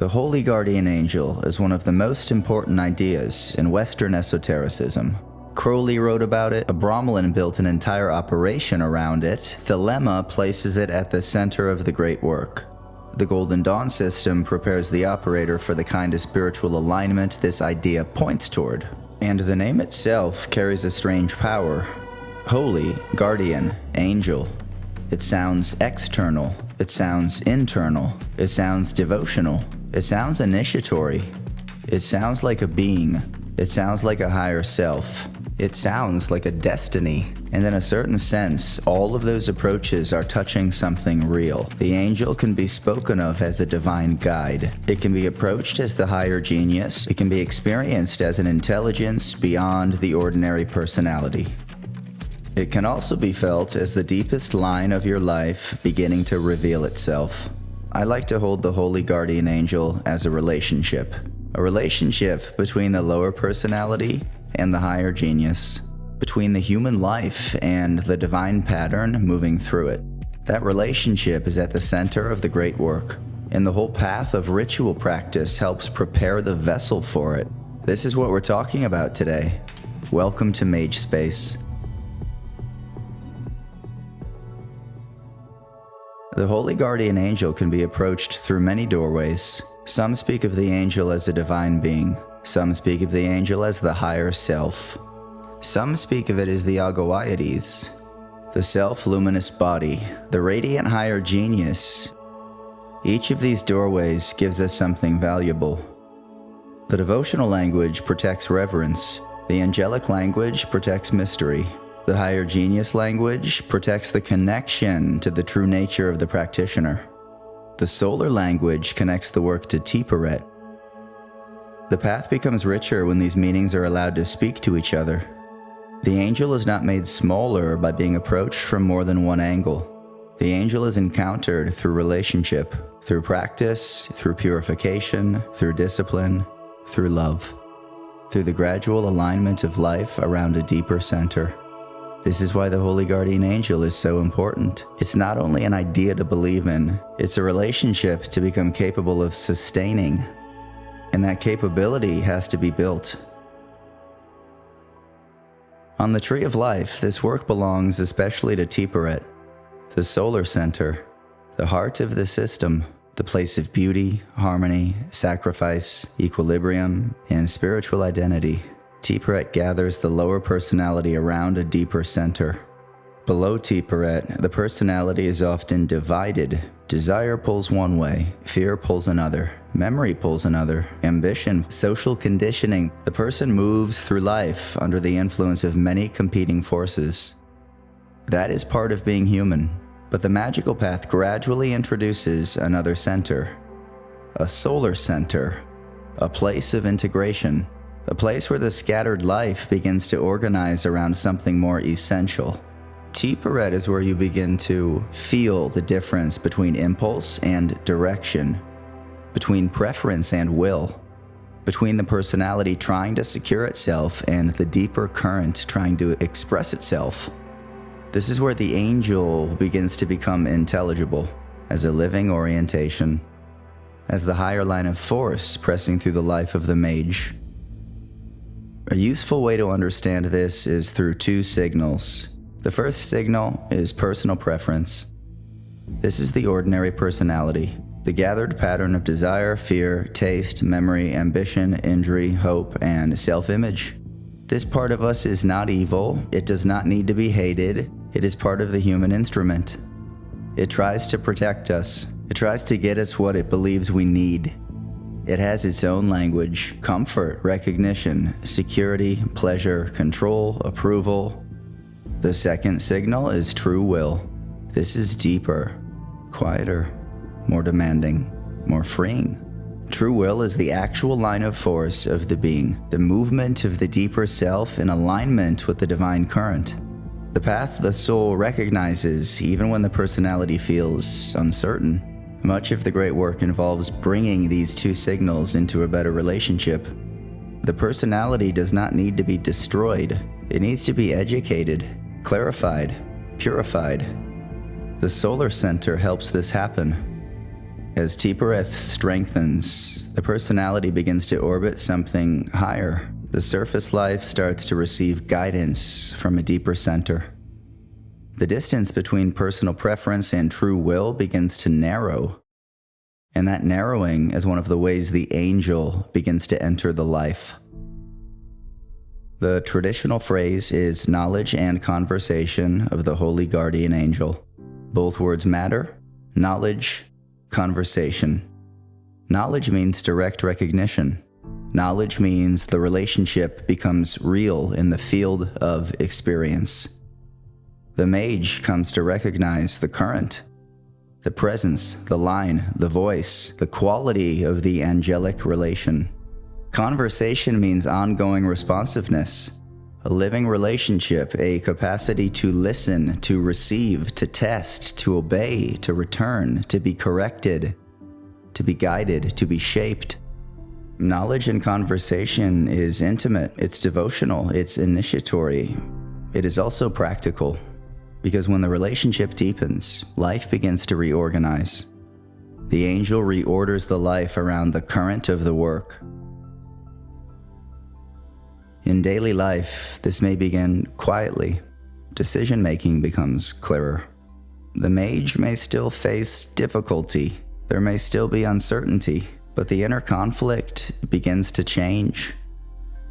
The Holy Guardian Angel is one of the most important ideas in Western esotericism. Crowley wrote about it, Abramelin built an entire operation around it, Thelema places it at the center of the great work. The Golden Dawn system prepares the operator for the kind of spiritual alignment this idea points toward. And the name itself carries a strange power. Holy, Guardian, Angel. It sounds external. It sounds internal. It sounds devotional. It sounds initiatory. It sounds like a being. It sounds like a higher self. It sounds like a destiny. And in a certain sense, all of those approaches are touching something real. The angel can be spoken of as a divine guide. It can be approached as the higher genius. It can be experienced as an intelligence beyond the ordinary personality. It can also be felt as the deepest line of your life beginning to reveal itself. I like to hold the Holy Guardian Angel as a relationship between the lower personality and the higher genius, between the human life and the divine pattern moving through it. That relationship is at the center of the great work, and the whole path of ritual practice helps prepare the vessel for it. This is what we're talking about today. Welcome to MageSpace. The Holy Guardian Angel can be approached through many doorways. Some speak of the angel as a divine being. Some speak of the angel as the higher self. Some speak of it as the Agoiades, the self-luminous body, the radiant higher genius. Each of these doorways gives us something valuable. The devotional language protects reverence. The angelic language protects mystery. The higher genius language protects the connection to the true nature of the practitioner. The solar language connects the work to Tiphareth. The path becomes richer when these meanings are allowed to speak to each other. The angel is not made smaller by being approached from more than one angle. The angel is encountered through relationship, through practice, through purification, through discipline, through love, through the gradual alignment of life around a deeper center. This is why the Holy Guardian Angel is so important. It's not only an idea to believe in, it's a relationship to become capable of sustaining. And that capability has to be built. On the Tree of Life, this work belongs especially to Tiphareth, the solar center, the heart of the system, the place of beauty, harmony, sacrifice, equilibrium, and spiritual identity. Tiphareth gathers the lower personality around a deeper center. Below Tiphareth, the personality is often divided. Desire pulls one way, fear pulls another, memory pulls another, ambition, social conditioning. The person moves through life under the influence of many competing forces. That is part of being human. But the magical path gradually introduces another center. A solar center. A place of integration. A place where the scattered life begins to organize around something more essential. Tiphareth is where you begin to feel the difference between impulse and direction, between preference and will, between the personality trying to secure itself and the deeper current trying to express itself. This is where the angel begins to become intelligible as a living orientation, as the higher line of force pressing through the life of the mage. A useful way to understand this is through two signals. The first signal is personal preference. This is the ordinary personality, the gathered pattern of desire, fear, taste, memory, ambition, injury, hope, and self-image. This part of us is not evil. It does not need to be hated. It is part of the human instrument. It tries to protect us. It tries to get us what it believes we need. It has its own language: comfort, recognition, security, pleasure, control, approval. The second signal is true will. This is deeper, quieter, more demanding, more freeing. True will is the actual line of force of the being, the movement of the deeper self in alignment with the divine current. The path the soul recognizes even when the personality feels uncertain. Much of the great work involves bringing these two signals into a better relationship. The personality does not need to be destroyed. It needs to be educated, clarified, purified. The solar center helps this happen. As Tiphareth strengthens, the personality begins to orbit something higher. The surface life starts to receive guidance from a deeper center. The distance between personal preference and true will begins to narrow. And that narrowing is one of the ways the angel begins to enter the life. The traditional phrase is knowledge and conversation of the holy guardian angel. Both words matter. Knowledge, conversation. Knowledge means direct recognition. Knowledge means the relationship becomes real in the field of experience. The mage comes to recognize the current, the presence, the line, the voice, the quality of the angelic relation. Conversation means ongoing responsiveness, a living relationship, a capacity to listen, to receive, to test, to obey, to return, to be corrected, to be guided, to be shaped. Knowledge and conversation is intimate, it's devotional, it's initiatory. It is also practical, because when the relationship deepens, life begins to reorganize. The angel reorders the life around the current of the work. In daily life, this may begin quietly. Decision-making becomes clearer. The mage may still face difficulty. There may still be uncertainty, but the inner conflict begins to change.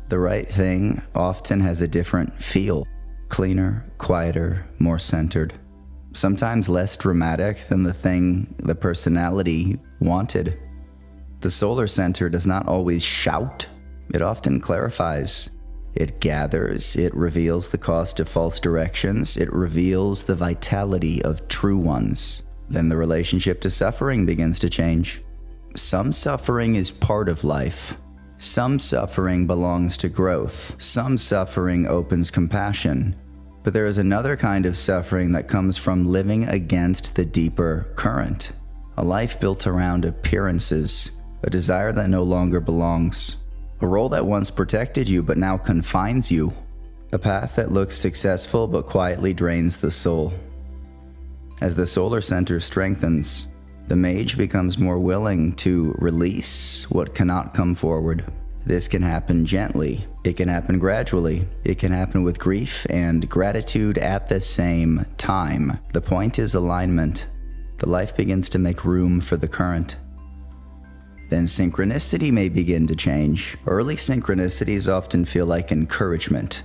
The right thing often has a different feel. Cleaner, quieter, more centered. Sometimes less dramatic than the thing the personality wanted. The solar center does not always shout. It often clarifies. It gathers. It reveals the cost of false directions. It reveals the vitality of true ones. Then the relationship to suffering begins to change. Some suffering is part of life. Some suffering belongs to growth. Some suffering opens compassion. But there is another kind of suffering that comes from living against the deeper current. A life built around appearances. A desire that no longer belongs. A role that once protected you but now confines you. A path that looks successful but quietly drains the soul. As the solar center strengthens, the mage becomes more willing to release what cannot come forward. This can happen gently. It can happen gradually. It can happen with grief and gratitude at the same time. The point is alignment. The life begins to make room for the current. Then synchronicity may begin to change. Early synchronicities often feel like encouragement.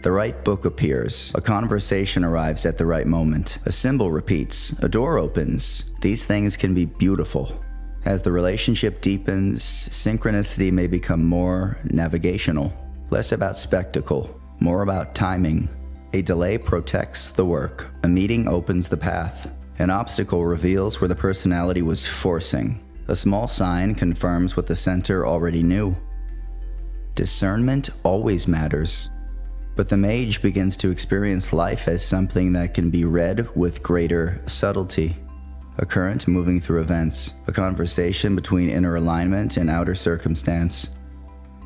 The right book appears, a conversation arrives at the right moment, a symbol repeats, a door opens. These things can be beautiful. As the relationship deepens, synchronicity may become more navigational, less about spectacle, more about timing. A delay protects the work. A meeting opens the path. An obstacle reveals where the personality was forcing. A small sign confirms what the center already knew. Discernment always matters. But the mage begins to experience life as something that can be read with greater subtlety. A current moving through events, a conversation between inner alignment and outer circumstance.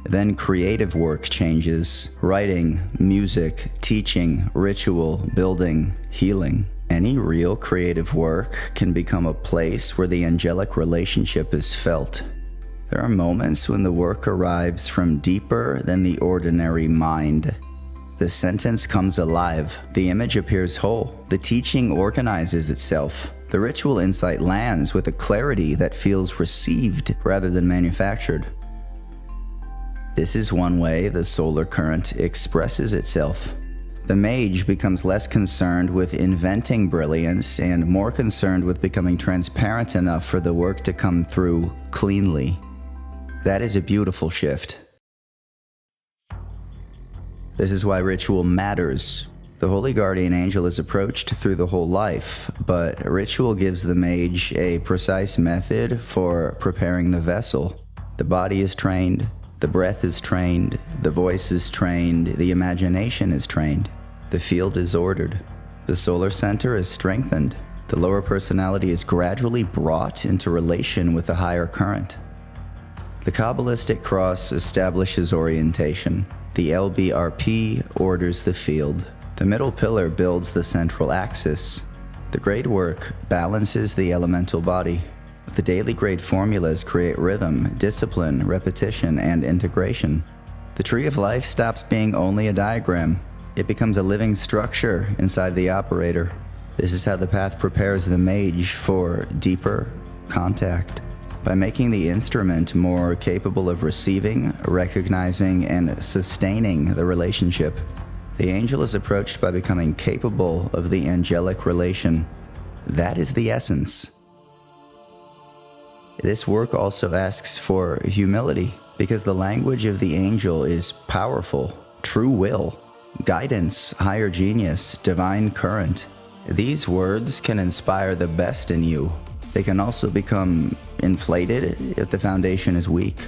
Then creative work changes, writing, music, teaching, ritual, building, healing. Any real creative work can become a place where the angelic relationship is felt. There are moments when the work arrives from deeper than the ordinary mind. The sentence comes alive, the image appears whole, the teaching organizes itself. The ritual insight lands with a clarity that feels received rather than manufactured. This is one way the solar current expresses itself. The mage becomes less concerned with inventing brilliance and more concerned with becoming transparent enough for the work to come through cleanly. That is a beautiful shift. This is why ritual matters. The holy guardian angel is approached through the whole life, but ritual gives the mage a precise method for preparing the vessel. The body is trained, the breath is trained, the voice is trained, the imagination is trained. The field is ordered. The solar center is strengthened. The lower personality is gradually brought into relation with the higher current. The Kabbalistic cross establishes orientation. The LBRP orders the field. The middle pillar builds the central axis. The great work balances the elemental body. The daily grade formulas create rhythm, discipline, repetition, and integration. The tree of life stops being only a diagram. It becomes a living structure inside the operator. This is how the path prepares the mage for deeper contact. By making the instrument more capable of receiving, recognizing, and sustaining the relationship, the angel is approached by becoming capable of the angelic relation. That is the essence. This work also asks for humility, because the language of the angel is powerful, true will, guidance, higher genius, divine current. These words can inspire the best in you. They can also become inflated if the foundation is weak.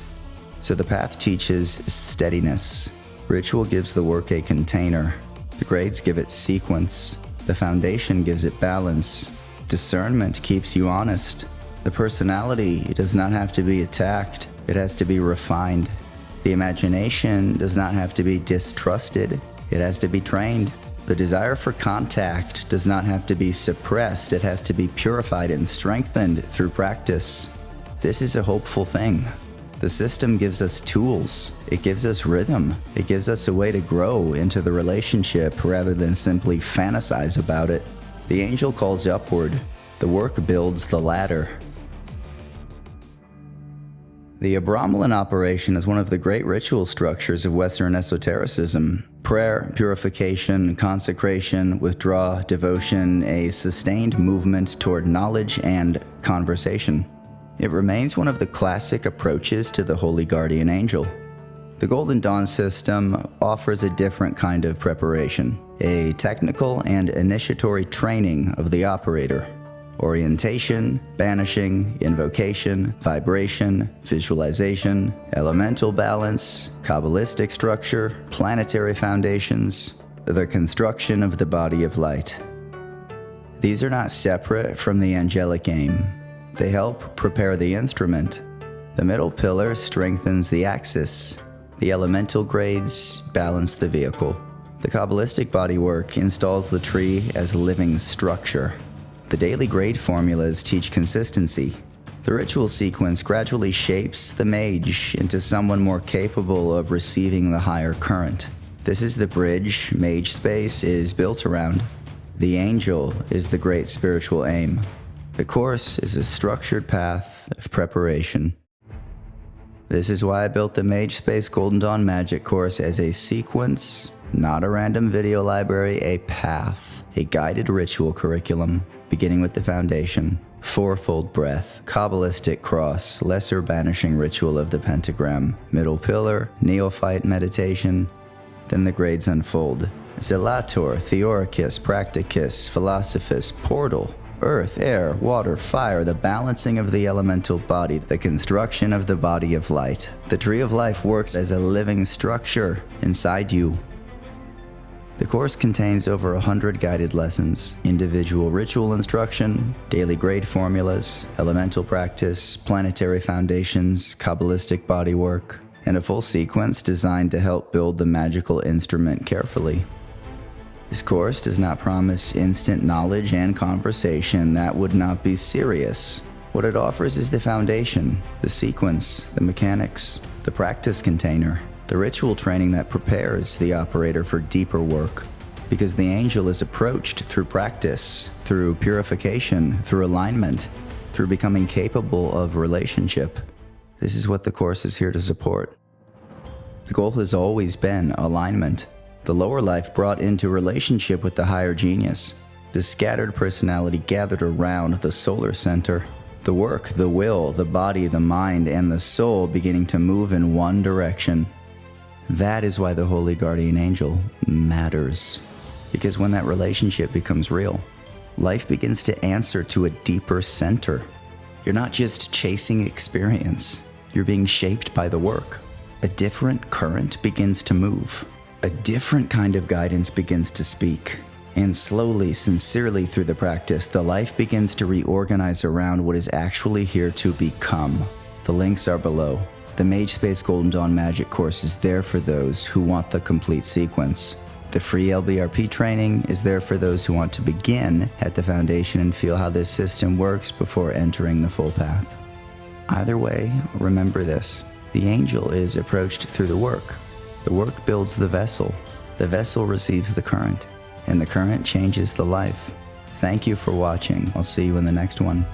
So the path teaches steadiness. Ritual gives the work a container. The grades give it sequence. The foundation gives it balance. Discernment keeps you honest. The personality does not have to be attacked. It has to be refined. The imagination does not have to be distrusted. It has to be trained. The desire for contact does not have to be suppressed. It has to be purified and strengthened through practice. This is a hopeful thing. The system gives us tools. It gives us rhythm. It gives us a way to grow into the relationship rather than simply fantasize about it. The angel calls upward. The work builds the ladder. The Abramelin Operation is one of the great ritual structures of Western esotericism. Prayer, purification, consecration, withdrawal, devotion, a sustained movement toward knowledge and conversation. It remains one of the classic approaches to the Holy Guardian Angel. The Golden Dawn system offers a different kind of preparation, a technical and initiatory training of the operator. Orientation, banishing, invocation, vibration, visualization, elemental balance, Kabbalistic structure, planetary foundations, the construction of the body of light. These are not separate from the angelic aim. They help prepare the instrument. The middle pillar strengthens the axis. The elemental grades balance the vehicle. The Kabbalistic bodywork installs the tree as living structure. The daily grade formulas teach consistency. The ritual sequence gradually shapes the mage into someone more capable of receiving the higher current. This is the bridge MageSpace is built around. The angel is the great spiritual aim. The course is a structured path of preparation. This is why I built the MageSpace Golden Dawn Magic course as a sequence, not a random video library, a path, a guided ritual curriculum, beginning with the foundation, fourfold breath, Kabbalistic cross, lesser banishing ritual of the pentagram, middle pillar, neophyte meditation. Then the grades unfold. Zelator, Theoricus, Practicus, Philosophus, portal, earth, air, water, fire, the balancing of the elemental body, the construction of the body of light. The tree of life works as a living structure inside you. The course contains over 100 guided lessons, individual ritual instruction, daily grade formulas, elemental practice, planetary foundations, Kabbalistic bodywork, and a full sequence designed to help build the magical instrument carefully. This course does not promise instant knowledge and conversation. That would not be serious. What it offers is the foundation, the sequence, the mechanics, the practice container, the ritual training that prepares the operator for deeper work. Because the angel is approached through practice, through purification, through alignment, through becoming capable of relationship. This is what the course is here to support. The goal has always been alignment. The lower life brought into relationship with the higher genius. The scattered personality gathered around the solar center. The work, the will, the body, the mind, and the soul beginning to move in one direction. That is why the Holy Guardian Angel matters. Because when that relationship becomes real, life begins to answer to a deeper center. You're not just chasing experience. You're being shaped by the work. A different current begins to move. A different kind of guidance begins to speak. And slowly, sincerely through the practice, the life begins to reorganize around what is actually here to become. The links are below. The MageSpace Golden Dawn Magic course is there for those who want the complete sequence. The free LBRP training is there for those who want to begin at the foundation and feel how this system works before entering the full path. Either way, remember this. The angel is approached through the work. The work builds the vessel receives the current, and the current changes the life. Thank you for watching. I'll see you in the next one.